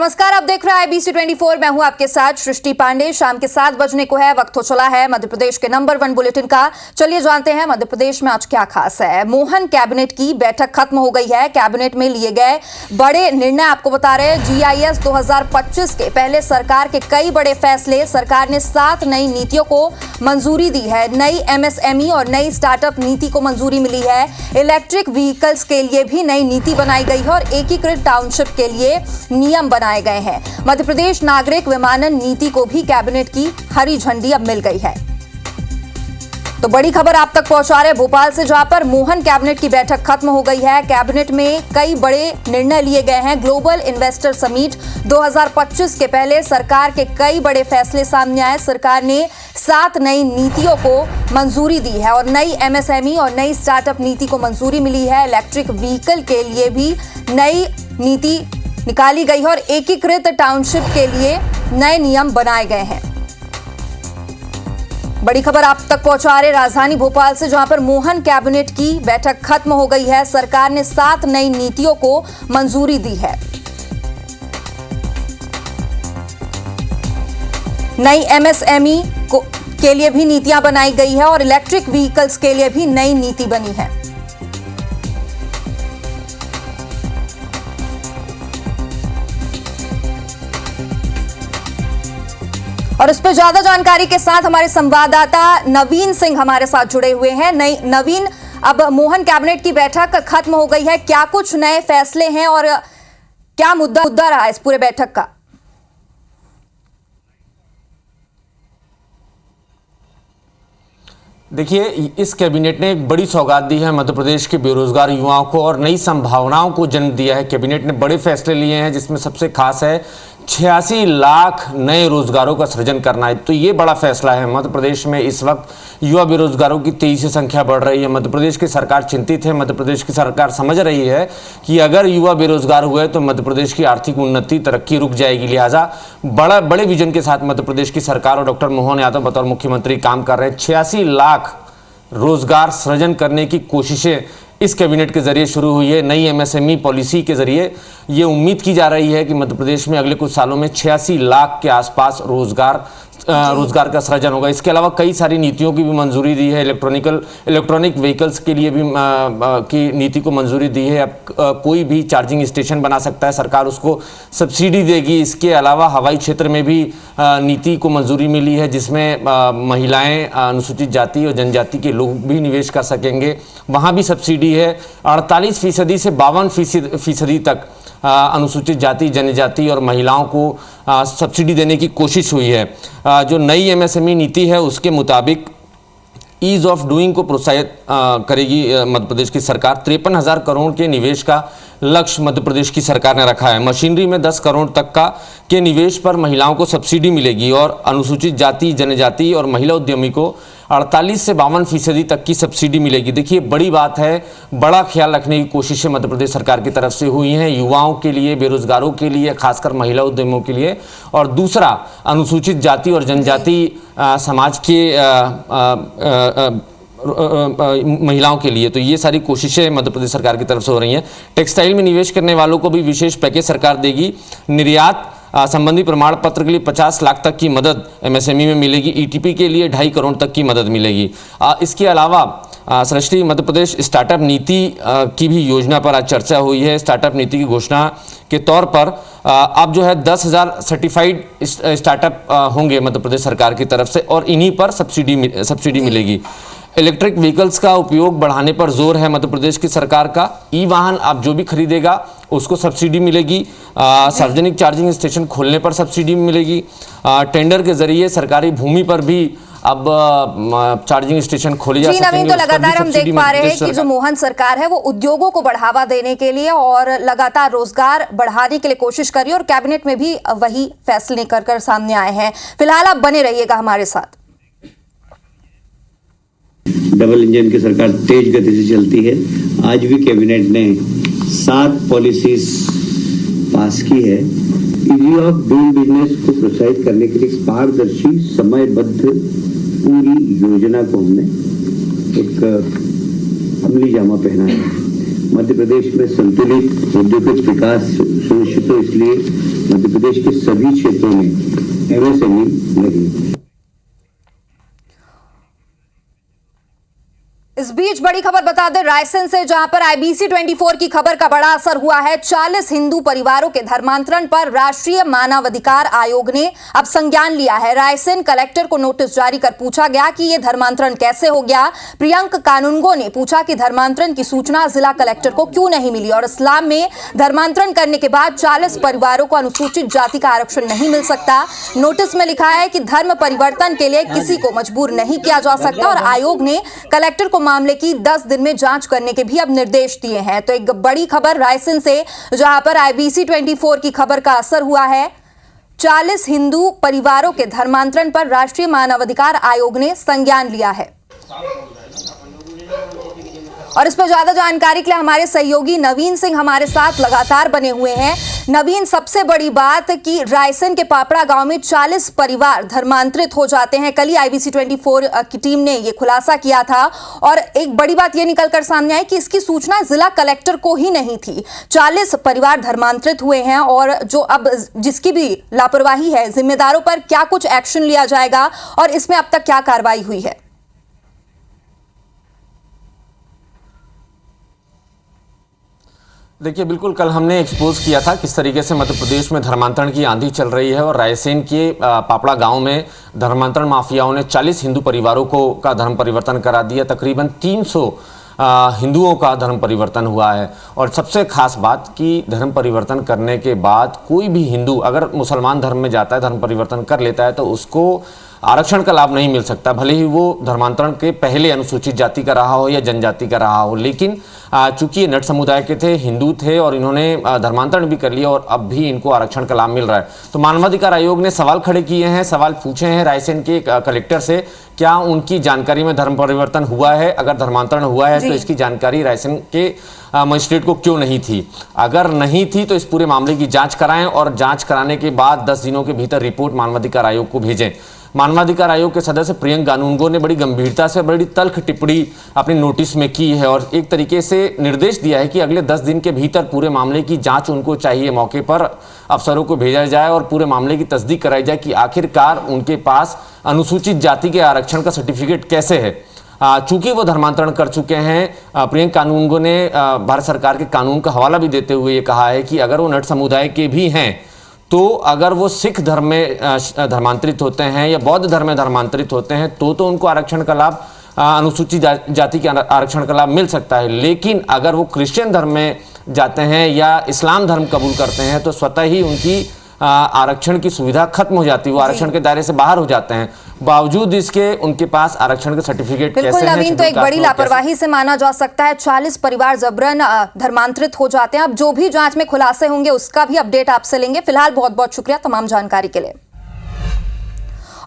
नमस्कार, आप देख रहे हैं IBC 24। मैं हूं आपके साथ सृष्टि पांडे। शाम के 7 बजने को है, वक्त हो चला है मध्य प्रदेश के नंबर 1 बुलेटिन का। चलिए जानते हैं मध्य प्रदेश में आज क्या खास है। मोहन कैबिनेट की बैठक खत्म हो गई है। कैबिनेट में लिए गए बड़े निर्णय आपको बता रहे हैं। GIS 2025 के पहले सरकार के कई बड़े फैसले। सरकार ने 7 नई नीतियों को मंजूरी दी है। नई MSME और नई स्टार्टअप नीति को मंजूरी मिली है। इलेक्ट्रिक व्हीकल्स के लिए भी नई नीति बनाई गई है और एकीकृत टाउनशिप के लिए नियम बनाए गए हैं। मध्य प्रदेश नागरिक विमानन नीति को भी कैबिनेट की हरी झंडी अब मिल गई है। तो बड़ी खबर आप तक पहुंचा रहे भोपाल से, जहां पर मोहन कैबिनेट की बैठक खत्म हो गई है। कैबिनेट में कई बड़े निर्णय लिए गए हैं। ग्लोबल इन्वेस्टर समिट 2025 के पहले सरकार के कई बड़े फैसले सामने आए। सरकार ने 7 नई नीतियों को मंजूरी दी है और नई MSME और नई स्टार्टअप नीति को मंजूरी मिली है। इलेक्ट्रिक व्हीकल के लिए भी नई नीति निकाली गई है और एकीकृत टाउनशिप के लिए नए नियम बनाए गए हैं। बड़ी खबर आप तक पहुंचा रहे राजधानी भोपाल से, जहां पर मोहन कैबिनेट की बैठक खत्म हो गई है। सरकार ने 7 नई नीतियों को मंजूरी दी है। नई MSME के लिए भी नीतियां बनाई गई है और इलेक्ट्रिक व्हीकल्स के लिए भी नई नीति बनी है। और इस पर ज्यादा जानकारी के साथ हमारे संवाददाता नवीन सिंह हमारे साथ जुड़े हुए हैं। नवीन, अब मोहन कैबिनेट की बैठक खत्म हो गई है, क्या कुछ नए फैसले हैं और क्या मुद्दा रहा इस पूरे बैठक का? देखिए, इस कैबिनेट ने एक बड़ी सौगात दी है मध्य प्रदेश के बेरोजगार युवाओं को और नई संभावनाओं को जन्म दिया है। कैबिनेट ने बड़े फैसले लिए हैं, जिसमें सबसे खास है 86 लाख नए रोजगारों का सृजन करना है। तो ये बड़ा फैसला है। मध्य प्रदेश में इस वक्त युवा बेरोजगारों की तेजी से संख्या बढ़ रही है। मध्य प्रदेश की सरकार चिंतित है। मध्य प्रदेश की सरकार समझ रही है कि अगर युवा बेरोजगार हुए तो मध्य प्रदेश की आर्थिक उन्नति, तरक्की रुक जाएगी। लिहाजा बड़े विजन के साथ मध्य प्रदेश की सरकार और डॉक्टर मोहन यादव बतौर मुख्यमंत्री काम कर रहे हैं। 86 लाख रोजगार सृजन करने की कोशिशें इस कैबिनेट के जरिए शुरू हुई है। नई MSME पॉलिसी के जरिए ये उम्मीद की जा रही है कि मध्य प्रदेश में अगले कुछ सालों में 86 लाख के आसपास रोजगार का सृजन होगा। इसके अलावा कई सारी नीतियों की भी मंजूरी दी है। इलेक्ट्रॉनिक व्हीकल्स के लिए भी की नीति को मंजूरी दी है। अब कोई भी चार्जिंग स्टेशन बना सकता है, सरकार उसको सब्सिडी देगी। इसके अलावा हवाई क्षेत्र में भी नीति को मंजूरी मिली है, जिसमें महिलाएं, अनुसूचित जाति और जनजाति के लोग भी निवेश कर सकेंगे। वहाँ भी सब्सिडी है। 48% से 52% तक अनुसूचित जाति, जनजाति और महिलाओं को सब्सिडी देने की कोशिश हुई है। जो नई MSME नीति है उसके मुताबिक ईज ऑफ डूइंग को प्रोत्साहित करेगी मध्य प्रदेश की सरकार। 53,000 करोड़ के निवेश का लक्ष्य मध्य प्रदेश की सरकार ने रखा है। मशीनरी में 10 करोड़ तक के निवेश पर महिलाओं को सब्सिडी मिलेगी और अनुसूचित जाति, जनजाति और महिला उद्यमी को 48 से 52% तक की सब्सिडी मिलेगी। देखिए, बड़ी बात है। बड़ा ख्याल रखने की कोशिशें मध्य प्रदेश सरकार की तरफ से हुई हैं, युवाओं के लिए, बेरोजगारों के लिए, खासकर महिला उद्यमियों के लिए। और दूसरा, अनुसूचित जाति और जनजाति समाज के महिलाओं के लिए। तो ये सारी कोशिशें मध्य प्रदेश सरकार की तरफ से हो रही हैं। टेक्सटाइल में निवेश करने वालों को भी विशेष पैकेज सरकार देगी। निर्यात संबंधी प्रमाण पत्र के लिए 50 लाख तक की मदद MSME में मिलेगी। ETP के लिए 2.5 करोड़ तक की मदद मिलेगी। इसके अलावा सृष्टि, मध्य प्रदेश स्टार्टअप नीति की भी योजना पर आज चर्चा हुई है। स्टार्टअप नीति की घोषणा के तौर पर अब जो है 10,000 सर्टिफाइड स्टार्टअप होंगे मध्य प्रदेश सरकार की तरफ से और इन्हीं पर सब्सिडी मिलेगी। इलेक्ट्रिक व्हीकल्स का उपयोग बढ़ाने पर जोर है मध्य प्रदेश की सरकार का। वाहन अब जो भी खरीदेगा उसको सब्सिडी मिलेगी। सार्वजनिक चार्जिंग स्टेशन खोलने पर सब्सिडी मिलेगी। टेंडर के जरिए सरकारी भूमि पर भी अब चार्जिंग स्टेशन खोले जा सकेंगे। नवीन, तो लगातार हम देख पा रहे हैं कि जो मोहन सरकार है वो उद्योगों को बढ़ावा देने के लिए और लगातार रोजगार बढ़ाने के लिए कोशिश कर रही है और कैबिनेट में भी वही फैसले कर सामने आए हैं। फिलहाल आप बने रहिएगा हमारे साथ। डबल इंजन की सरकार तेज गति से चलती है। आज भी कैबिनेट ने 7 पॉलिसीज पास की है। इजी ऑफ डूइंग बिजनेस को प्रोत्साहित करने के लिए पारदर्शी, समयबद्ध पूरी योजना को हमने एक अमली जामा पहना है। मध्य प्रदेश में संतुलित औद्योगिक विकास सुनिश्चित हो, इसलिए मध्य प्रदेश के सभी क्षेत्रों में MSME लगी। इस बीच बड़ी खबर बता दें रायसेन से, जहां पर IBC 24 की खबर का बड़ा असर हुआ है। 40 हिंदू परिवारों के धर्मांतरण पर राष्ट्रीय मानवाधिकार आयोग ने अब संज्ञान लिया है। रायसेन कलेक्टर को नोटिस जारी कर पूछा गया कि यह धर्मांतरण कैसे हो गया। प्रियंक कानूनगो ने पूछा कि धर्मांतरण की सूचना जिला कलेक्टर को क्यों नहीं मिली और इस्लाम में धर्मांतरण करने के बाद 40 परिवारों को अनुसूचित जाति का आरक्षण नहीं मिल सकता। नोटिस में लिखा है कि धर्म परिवर्तन के लिए किसी को मजबूर नहीं किया जा सकता और आयोग ने कलेक्टर को मामले की 10 दिन में जांच करने के भी अब निर्देश दिए हैं। तो एक बड़ी खबर रायसेन से, जहां पर IBC 24 की खबर का असर हुआ है। 40 हिंदू परिवारों के धर्मांतरण पर राष्ट्रीय मानवाधिकार आयोग ने संज्ञान लिया है। और इस पर ज्यादा जानकारी के लिए हमारे सहयोगी नवीन सिंह हमारे साथ लगातार बने हुए हैं। नवीन, सबसे बड़ी बात कि रायसेन के पापड़ा गांव में 40 परिवार धर्मांतरित हो जाते हैं। कल ही IBC 24 की टीम ने यह खुलासा किया था और एक बड़ी बात यह निकलकर सामने आई कि इसकी सूचना जिला कलेक्टर को ही नहीं थी। 40 परिवार धर्मांतरित हुए हैं और जो अब जिसकी भी लापरवाही है, जिम्मेदारों पर क्या कुछ एक्शन लिया जाएगा और इसमें अब तक क्या कार्रवाई हुई है? देखिए, बिल्कुल कल हमने एक्सपोज किया था किस तरीके से मध्य प्रदेश में धर्मांतरण की आंधी चल रही है और रायसेन के पापड़ा गांव में धर्मांतरण माफियाओं ने 40 हिंदू परिवारों का धर्म परिवर्तन करा दिया। तकरीबन 300 हिंदुओं का धर्म परिवर्तन हुआ है। और सबसे खास बात कि धर्म परिवर्तन करने के बाद कोई भी हिंदू अगर मुसलमान धर्म में जाता है, धर्म परिवर्तन कर लेता है, तो उसको आरक्षण का लाभ नहीं मिल सकता, भले ही वो धर्मांतरण के पहले अनुसूचित जाति का रहा हो या जनजाति का रहा हो। लेकिन चूंकि ये नट समुदाय के थे, हिंदू थे और इन्होंने धर्मांतरण भी कर लिया और अब भी इनको आरक्षण का लाभ मिल रहा है। तो मानवाधिकार आयोग ने सवाल खड़े किए हैं, सवाल पूछे हैं रायसेन के कलेक्टर से, क्या उनकी जानकारी में धर्म परिवर्तन हुआ है? अगर धर्मांतरण हुआ है तो इसकी जानकारी रायसेन के मजिस्ट्रेट को क्यों नहीं थी? अगर नहीं थी तो इस पूरे मामले की जांच कराएं और जांच कराने के बाद 10 दिनों के भीतर रिपोर्ट मानवाधिकार आयोग को भेजें। मानवाधिकार आयोग के सदस्य प्रियंक कानूनगो ने बड़ी गंभीरता से बड़ी तल्ख टिप्पणी अपने नोटिस में की है और एक तरीके से निर्देश दिया है कि अगले 10 दिन के भीतर पूरे मामले की जांच उनको चाहिए, मौके पर अफसरों को भेजा जाए और पूरे मामले की तस्दीक कराई जाए कि आखिरकार उनके पास अनुसूचित जाति के आरक्षण का सर्टिफिकेट कैसे है। चूंकि वो धर्मांतरण कर चुके हैं, प्रियंक कानूनगो ने भारत सरकार के कानून का हवाला भी देते हुए ये कहा है कि अगर वो नट समुदाय के भी हैं तो अगर वो सिख धर्म में धर्मांतरित होते हैं या बौद्ध धर्म में धर्मांतरित होते हैं तो उनको आरक्षण का लाभ, अनुसूचित जाति के आरक्षण का लाभ मिल सकता है। लेकिन अगर वो क्रिश्चियन धर्म में जाते हैं या इस्लाम धर्म कबूल करते हैं तो स्वतः ही उनकी आरक्षण की सुविधा खत्म हो जाती है, वो आरक्षण के दायरे से बाहर हो जाते हैं। बावजूद इसके उनके पास आरक्षण के सर्टिफिकेट कैसे हैं? बिल्कुल नवीन, तो एक बड़ी लापरवाही से माना जा सकता है। 40 परिवार जबरन धर्मांतरित हो जाते हैं। अब जो भी जांच में खुलासे होंगे उसका भी अपडेट आपसे लेंगे। फिलहाल बहुत बहुत शुक्रिया तमाम जानकारी के लिए।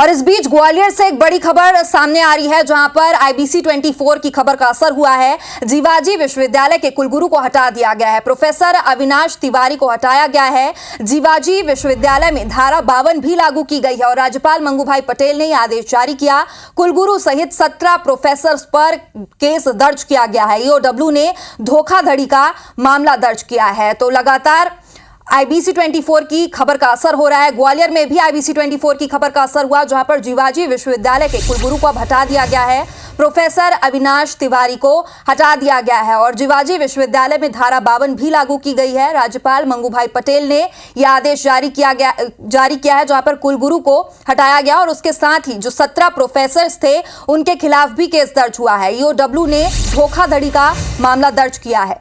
और इस बीच ग्वालियर से एक बड़ी खबर सामने आ रही है, जहां पर IBC 24 की खबर का असर हुआ है। जीवाजी विश्वविद्यालय के कुलगुरु को हटा दिया गया है। प्रोफेसर अविनाश तिवारी को हटाया गया है। जीवाजी विश्वविद्यालय में धारा 52 भी लागू की गई है और राज्यपाल मंगू भाई पटेल ने यह आदेश जारी किया। कुलगुरु सहित 17 प्रोफेसर पर केस दर्ज किया गया है। EOW ने धोखाधड़ी का मामला दर्ज किया है। तो लगातार IBC 24 की खबर का असर हो रहा है। ग्वालियर में भी IBC 24 की खबर का असर हुआ, जहां पर जीवाजी विश्वविद्यालय के कुलगुरु को अब हटा दिया गया है। प्रोफेसर अविनाश तिवारी को हटा दिया गया है और जीवाजी विश्वविद्यालय में धारा 52 भी लागू की गई है। राज्यपाल मंगू भाई पटेल ने यह आदेश जारी किया है, जहां पर कुलगुरु को हटाया गया और उसके साथ ही जो 17 प्रोफेसर थे उनके खिलाफ भी केस दर्ज हुआ है। EOW ने धोखाधड़ी का मामला दर्ज किया है।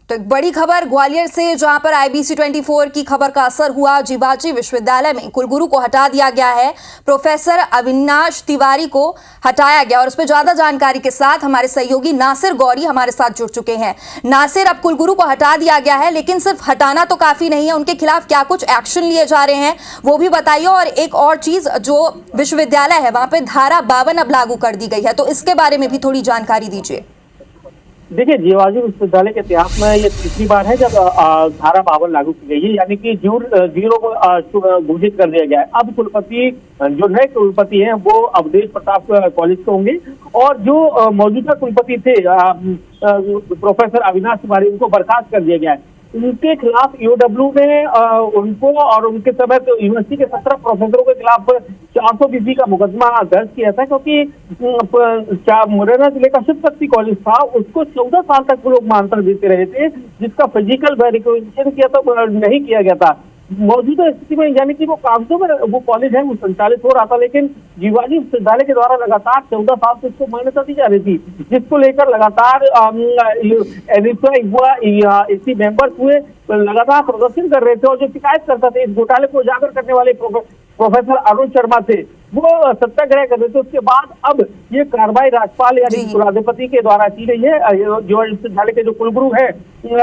तो एक बड़ी खबर ग्वालियर से, जहां पर IBC 24 की खबर का असर हुआ। जीवाजी विश्वविद्यालय में कुलगुरु को हटा दिया गया है। प्रोफेसर अविनाश तिवारी को हटाया गया और उस पर ज्यादा जानकारी के साथ हमारे सहयोगी नासिर गौरी हमारे साथ जुड़ चुके हैं। नासिर, अब कुलगुरु को हटा दिया गया है, लेकिन सिर्फ हटाना तो काफी नहीं है, उनके खिलाफ क्या कुछ एक्शन लिए जा रहे हैं वो भी बताइए। और एक और चीज, जो विश्वविद्यालय है वहां पे धारा 52 अब लागू कर दी गई है, तो इसके बारे में भी थोड़ी जानकारी दीजिए। देखिए, जीवाजी विश्वविद्यालय के इतिहास में ये तीसरी बार है जब धारा 52 लागू की गई है, यानी कि जीरो को घोषित कर दिया गया है। अब कुलपति जो नए कुलपति हैं वो अवधेश प्रताप कॉलेज के होंगे, और जो मौजूदा कुलपति थे प्रोफेसर अविनाश तिवारी, उनको बर्खास्त कर दिया गया है। उनके खिलाफ ईओडब्ल्यू ने उनको और उनके समय तो यूनिवर्सिटी के 17 प्रोफेसरों के खिलाफ 420 का मुकदमा दर्ज किया था, क्योंकि मुरैना जिले का शिव शक्ति कॉलेज था, उसको 14 साल तक वो लोग मान्यता देते रहे थे, जिसका फिजिकल वेरिफिकेशन किया था नहीं किया गया था। मौजूदा स्थिति में यानी कि वो कागजों में वो कॉलेज है वो संचालित हो रहा था, लेकिन जीवाजी विश्वविद्यालय के द्वारा लगातार 14 साल से इसको मान्यता दी जा रही थी, जिसको लेकर लगातार इसी मेंबर्स हुए, लगातार प्रदर्शन कर रहे थे, और जो शिकायत करता थे इस घोटाले को उजागर करने वाले प्रोफेसर अरुण शर्मा थे, वो सत्याग्रह कर रहे थे। उसके बाद अब ये कार्रवाई राज्यपाल यानी कुलाधिपति के द्वारा की गई है। जीवाजी विश्वविद्यालय के जो कुलगुरु है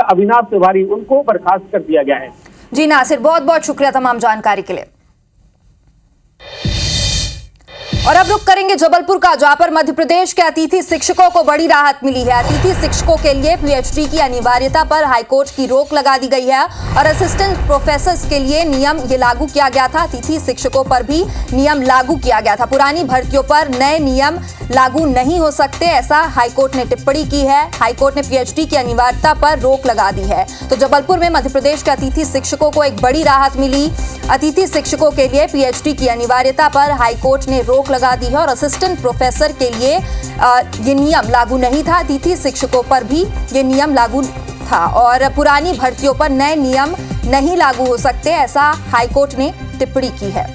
अविनाश तिवारी, उनको बर्खास्त कर दिया गया है। जी नासिर, बहुत बहुत शुक्रिया तमाम जानकारी के लिए। और अब रुक करेंगे जबलपुर का, जहां पर मध्य प्रदेश के अतिथि शिक्षकों को बड़ी राहत मिली है। अतिथि शिक्षकों के लिए पीएचडी की अनिवार्यता पर हाईकोर्ट की रोक लगा दी गई है, और असिस्टेंट प्रोफेसर्स के लिए नियम ये लागू किया गया था। अतिथि शिक्षकों पर भी नियम लागू किया गया था। पुरानी भर्तियों पर नए नियम लागू नहीं हो सकते, ऐसा हाईकोर्ट ने टिप्पणी की है। हाईकोर्ट ने पीएचडी की अनिवार्यता पर रोक लगा दी है। तो जबलपुर में मध्य प्रदेश के अतिथि शिक्षकों को एक बड़ी राहत मिली। अतिथि शिक्षकों के लिए पीएचडी की अनिवार्यता पर हाईकोर्ट ने रोक लगा दी है, और असिस्टेंट प्रोफेसर के लिए ये नियम लागू नहीं था। अतिथि शिक्षकों पर भी ये नियम लागू था, और पुरानी भर्तियों पर नए नियम नहीं लागू हो सकते, ऐसा हाईकोर्ट ने टिप्पणी की है।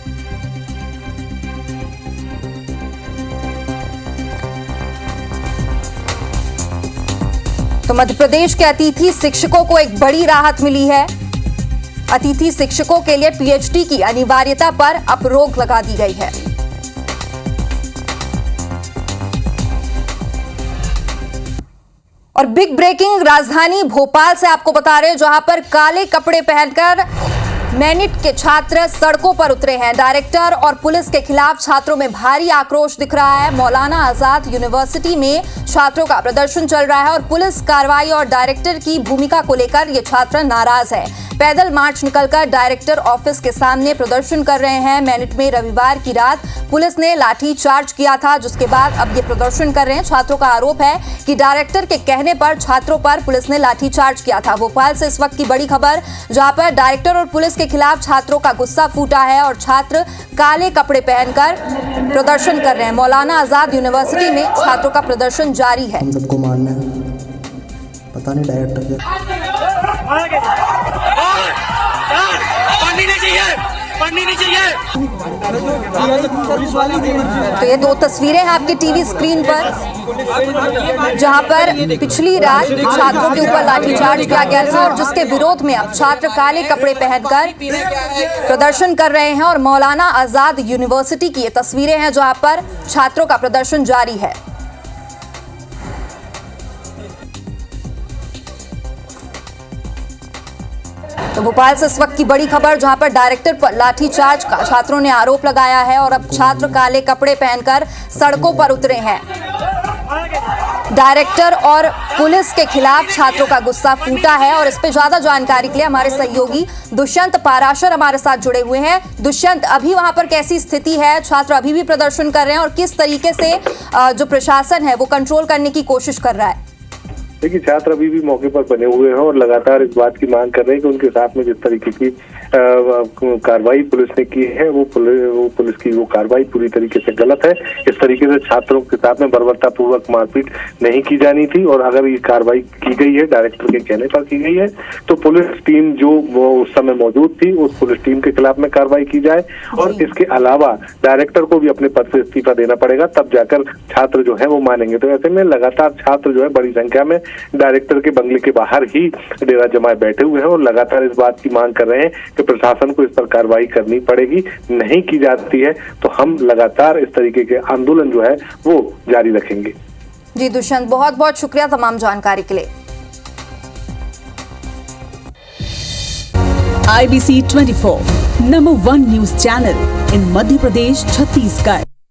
तो मध्य प्रदेश के अतिथि शिक्षकों को एक बड़ी राहत मिली है। अतिथि शिक्षकों के लिए पीएचडी की अनिवार्यता पर अब रोक लगा दी गई है। और बिग ब्रेकिंग राजधानी भोपाल से आपको बता रहे हैं, जहां पर काले कपड़े पहनकर मैनिट के छात्र सड़कों पर उतरे हैं। डायरेक्टर और पुलिस के खिलाफ छात्रों में भारी आक्रोश दिख रहा है। मौलाना आजाद यूनिवर्सिटी में छात्रों का प्रदर्शन चल रहा है, और पुलिस कार्रवाई और डायरेक्टर की भूमिका को लेकर ये छात्र नाराज है। पैदल मार्च निकलकर डायरेक्टर ऑफिस के सामने प्रदर्शन कर रहे हैं। मैनिट में रविवार की रात पुलिस ने लाठी चार्ज किया था, जिसके बाद अब ये प्रदर्शन कर रहे हैं। छात्रों का आरोप है कि डायरेक्टर के कहने पर छात्रों पर पुलिस ने लाठी चार्ज किया था। भोपाल से इस वक्त की बड़ी खबर, जहां पर डायरेक्टर और पुलिस के खिलाफ छात्रों का गुस्सा फूटा है, और छात्र काले कपड़े पहनकर प्रदर्शन कर रहे हैं। मौलाना आजाद यूनिवर्सिटी में छात्रों का प्रदर्शन जारी है। हम सबको मारना है, पता नहीं डायरेक्टर के पढ़नी नहीं चाहिए। तो ये दो तस्वीरें हैं आपके टीवी स्क्रीन पर, जहां पर पिछली रात छात्रों के ऊपर लाठीचार्ज किया गया था, और जिसके विरोध में अब छात्र काले कपड़े पहनकर प्रदर्शन कर रहे हैं। और मौलाना आजाद यूनिवर्सिटी की ये तस्वीरें हैं, जहां पर छात्रों का प्रदर्शन जारी है। तो भोपाल से इस वक्त की बड़ी खबर, जहां पर डायरेक्टर पर लाठीचार्ज का छात्रों ने आरोप लगाया है, और अब छात्र काले कपड़े पहनकर सड़कों पर उतरे हैं। डायरेक्टर और पुलिस के खिलाफ छात्रों का गुस्सा फूटा है, और इस पे ज्यादा जानकारी के लिए हमारे सहयोगी दुष्यंत पाराशर हमारे साथ जुड़े हुए हैं। दुष्यंत, अभी वहां पर कैसी स्थिति है? छात्र अभी भी प्रदर्शन कर रहे हैं, और किस तरीके से जो प्रशासन है वो कंट्रोल करने की कोशिश कर रहा है? देखिए, छात्र अभी भी मौके पर बने हुए हैं और लगातार इस बात की मांग कर रहे हैं कि उनके साथ में जिस तरीके की कार्रवाई पुलिस ने की है वो पुलिस की वो कार्रवाई पूरी तरीके से गलत है। इस तरीके से छात्रों के साथ में बर्बरतापूर्वक मारपीट नहीं की जानी थी, और अगर ये कार्रवाई की गई है डायरेक्टर के कहने पर की गई है, तो पुलिस टीम जो वो उस समय मौजूद थी उस पुलिस टीम के खिलाफ में कार्रवाई की जाए, और इसके अलावा डायरेक्टर को भी अपने पद से इस्तीफा देना पड़ेगा, तब जाकर छात्र जो है वो मानेंगे। तो ऐसे में लगातार छात्र जो है बड़ी संख्या में डायरेक्टर के बंगले के बाहर ही डेरा जमाए बैठे हुए हैं, और लगातार इस बात की मांग कर रहे हैं कि प्रशासन को इस पर कार्रवाई करनी पड़ेगी। नहीं की जाती है तो हम लगातार इस तरीके के आंदोलन जो है वो जारी रखेंगे। जी दुष्यंत, बहुत बहुत शुक्रिया तमाम जानकारी के लिए। IBC 24 number 1 news channel in Madhya Pradesh, Chhattisgarh.